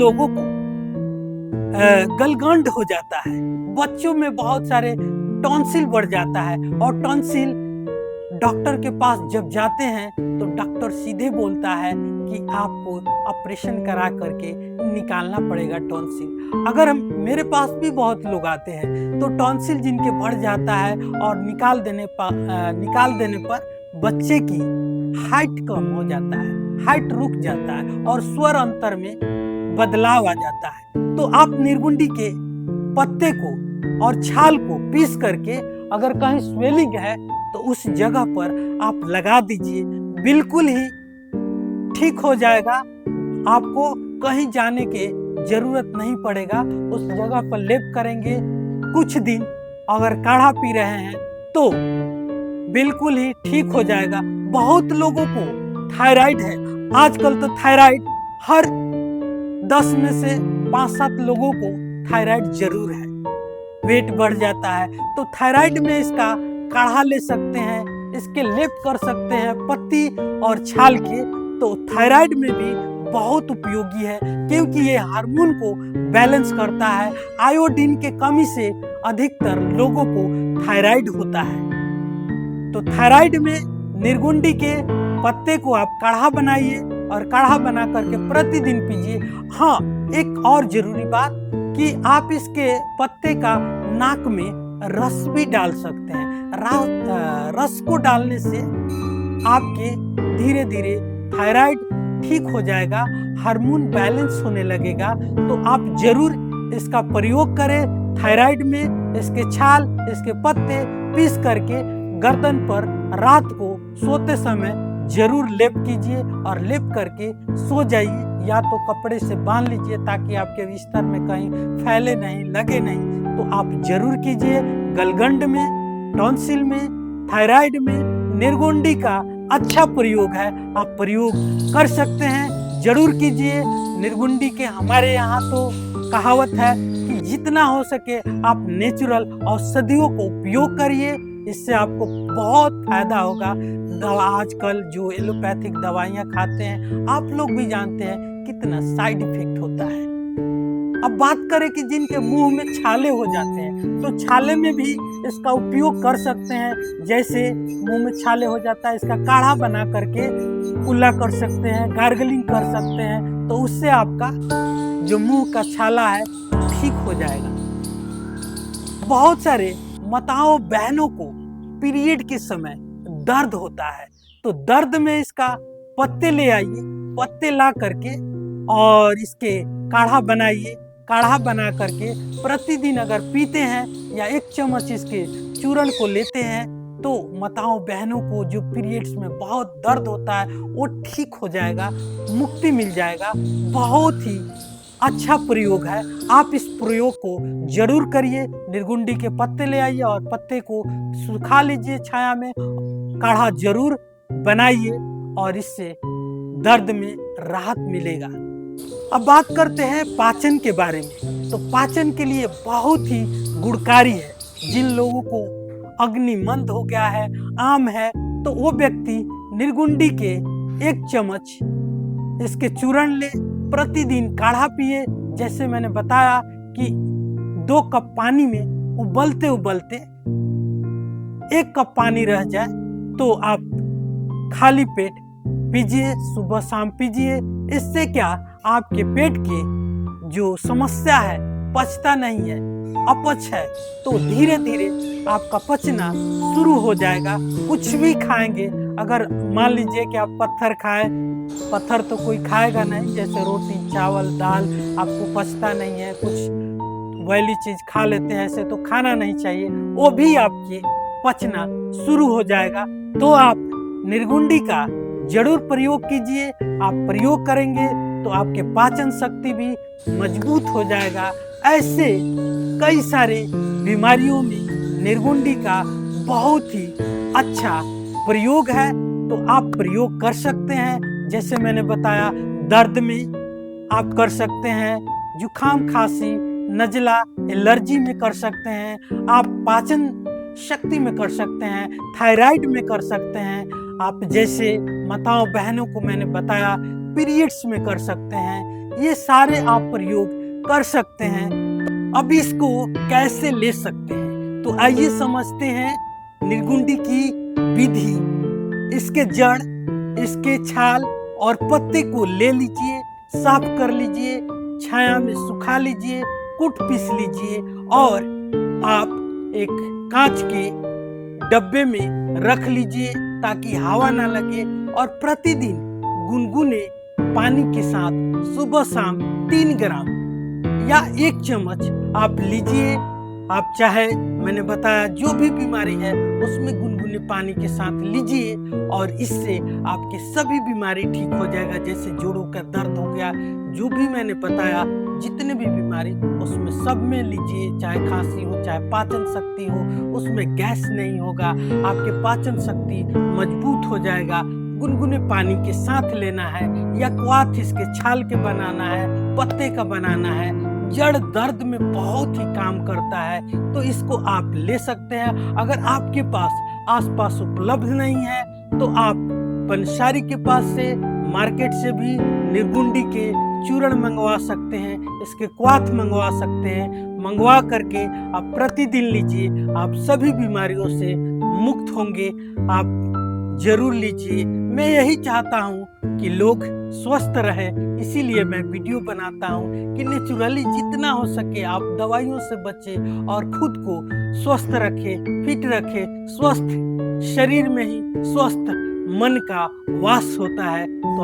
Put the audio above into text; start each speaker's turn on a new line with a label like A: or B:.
A: लोगों को गलगंड हो जाता है, बच्चों में बहुत सारे टॉन्सिल बढ़ जाता है, और टॉन्सिल डॉक्टर के पास जब जाते हैं तो डॉक्टर सीधे बोलता है कि आपको ऑपरेशन करा करके निकालना पड़ेगा टॉन्सिल। अगर हम मेरे पास भी बहुत लोग आते हैं तो टॉन्सिल जिनके बढ़ जाता है और निकाल देने पर बच्चे की हाइट कम हो जाता है, हाइट रुक जाता है और स्वर अंतर में बदलाव आ जाता है। तो आप निर्गुंडी के पत्ते को और छाल को पीस करके अगर कहीं स्वेलिंग है तो उस जगह पर आप लगा दीजिए, बिल्कुल ही ठीक हो जाएगा। आपको कहीं जाने की जरूरत नहीं पड़ेगा। उस जगह पर लेप करेंगे, कुछ दिन अगर काढ़ा पी रहे हैं तो बिल्कुल ही ठीक हो जाएगा। बहुत लोगों को थायराइड है, आजकल तो थायराइड हर 10 में से 5-7 लोगों को थायराइड जरूर है, वेट बढ़ जाता है। तो थायराइड में इसका काढ़ा ले सकते हैं, इसके लेप कर सकते हैं पत्ती और छाल के। तो थायराइड में भी बहुत उपयोगी है, क्योंकि ये हार्मोन को बैलेंस करता है। आयोडीन के कमी से अधिकतर लोगों को थायराइड होता है। तो थायराइड में निर्गुंडी के पत्ते को आप काढ़ा बनाइए और काढ़ा बना करके प्रतिदिन पीजिए। हाँ, एक और जरूरी बात कि आप इसके पत्ते का नाक में रस भी डाल सकते हैं। रस को डालने से आपके धीरे धीरे थायराइड ठीक हो जाएगा, हार्मोन बैलेंस होने लगेगा। तो आप जरूर इसका प्रयोग करें। थायराइड में इसके छाल, इसके पत्ते पीस करके गर्दन पर रात को सोते समय जरूर लेप कीजिए और लेप करके सो जाइए, या तो कपड़े से बांध लीजिए ताकि आपके बिस्तर में कहीं फैले नहीं, लगे नहीं। तो आप जरूर कीजिए। गलगंड में, टॉन्सिल में, थायराइड में निर्गुंडी का अच्छा प्रयोग है, आप प्रयोग कर सकते हैं, जरूर कीजिए। निर्गुंडी के हमारे यहाँ तो कहावत है कि जितना हो सके आप नेचुरल औषधियों को उपयोग करिए, इससे आपको बहुत फायदा होगा। आजकल जो एलोपैथिक दवाइयाँ खाते हैं, आप लोग भी जानते हैं कितना साइड इफेक्ट होता है। अब बात करें कि जिनके मुंह में छाले हो जाते हैं, तो छाले में भी इसका उपयोग कर सकते हैं। जैसे मुंह में छाले हो जाता है, इसका काढ़ा बना करके कुल्ला कर सकते हैं, गार्गलिंग कर सकते हैं, तो उससे आपका जो मुंह का छाला है ठीक हो जाएगा। बहुत सारे माताओं बहनों को पीरियड के समय दर्द होता है, तो दर्द में इसका पत्ते ले आइए, पत्ते ला करके और इसके काढ़ा बनाइए। काढ़ा बना करके प्रतिदिन अगर पीते हैं या 1 चम्मच इसके चूर्ण को लेते हैं तो माताओं बहनों को जो पीरियड्स में बहुत दर्द होता है वो ठीक हो जाएगा, मुक्ति मिल जाएगा। बहुत ही अच्छा प्रयोग है, आप इस प्रयोग को जरूर करिए। निर्गुंडी के पत्ते ले आइए और पत्ते को सुखा लीजिए छाया में, काढ़ा जरूर बनाइए और इससे दर्द में राहत मिलेगा। अब बात करते हैं पाचन के बारे में। तो पाचन के लिए बहुत ही गुणकारी है। जिन लोगों को अग्निमंद हो गया है, आम है, तो वो व्यक्ति निर्गुंडी के 1 चम्मच इसके चूर्ण ले, प्रतिदिन काढ़ा पिए। जैसे मैंने बताया कि 2 कप पानी में उबलते उबलते 1 कप पानी रह जाए तो आप खाली पेट पीजिए, सुबह शाम पीजिए। इससे क्या आपके पेट के जो समस्या है, पचता नहीं है, अपच है, तो धीरे धीरे आपका पचना शुरू हो जाएगा। कुछ भी खाएंगे, अगर मान लीजिए कि आप पत्थर खाए, पत्थर तो कोई खाएगा नहीं, जैसे रोटी चावल दाल आपको पचता नहीं है, कुछ ऑयली चीज खा लेते हैं, ऐसे तो खाना नहीं चाहिए, वो भी आपके पचना शुरू हो जाएगा। तो आप निर्गुंडी का जरूर प्रयोग कीजिए। आप प्रयोग करेंगे तो आपके पाचन शक्ति भी मजबूत हो जाएगा। ऐसे कई सारे बीमारियों में निर्गुंडी का बहुत ही अच्छा प्रयोग है, तो आप प्रयोग कर सकते हैं। जैसे मैंने बताया, दर्द में आप कर सकते हैं, जुखाम खांसी नजला एलर्जी में कर सकते हैं, आप पाचन शक्ति में कर सकते हैं, थायराइड में कर सकते हैं, आप जैसे माताओं बहनों को मैंने बताया पीरियड्स में कर सकते हैं। ये सारे आप प्रयोग कर सकते हैं। अब इसको कैसे ले सकते हैं, तो आइए समझते हैं निर्गुंडी की विधि। इसके जड़, इसके छाल और पत्ते को ले लीजिए, साफ कर लीजिए, छाया में सुखा लीजिए, कूट पीस लीजिए और आप एक कांच के डब्बे में रख लीजिए ताकि हवा ना लगे। और प्रतिदिन गुनगुने पानी के साथ सुबह शाम 3 ग्राम या 1 चम्मच आप लीजिए। आप चाहे, मैंने बताया जो भी बीमारी है उसमें गुनगुने पानी के साथ लीजिए और इससे आपके सभी बीमारी ठीक हो जाएगा। जैसे जोड़ों का दर्द हो गया, जो भी मैंने बताया, जितने भी बीमारी उसमें सब में लीजिए। चाहे खांसी हो, चाहे पाचन शक्ति हो, उसमें गैस नहीं होगा, आपके पाचन शक्ति मजबूत हो जाएगा। गुनगुने पानी के साथ लेना है या क्वाथ इसके छाल के बनाना है, पत्ते का बनाना है। जड़ दर्द में बहुत ही काम करता है, तो इसको आप ले सकते हैं। अगर आपके पास आसपास उपलब्ध नहीं है तो आप पंसारी के पास से, मार्केट से भी निर्गुंडी के चूर्ण मंगवा सकते हैं, इसके क्वाथ मंगवा सकते हैं। मंगवा करके आप प्रतिदिन लीजिए, आप सभी बीमारियों से मुक्त होंगे। आप जरूर लीजिए। मैं यही चाहता हूँ कि लोग स्वस्थ रहे, इसीलिए मैं वीडियो बनाता हूँ कि नेचुरली जितना हो सके आप दवाइयों से बचें और खुद को स्वस्थ रखें, फिट रखें। स्वस्थ शरीर में ही स्वस्थ मन का वास होता है। तो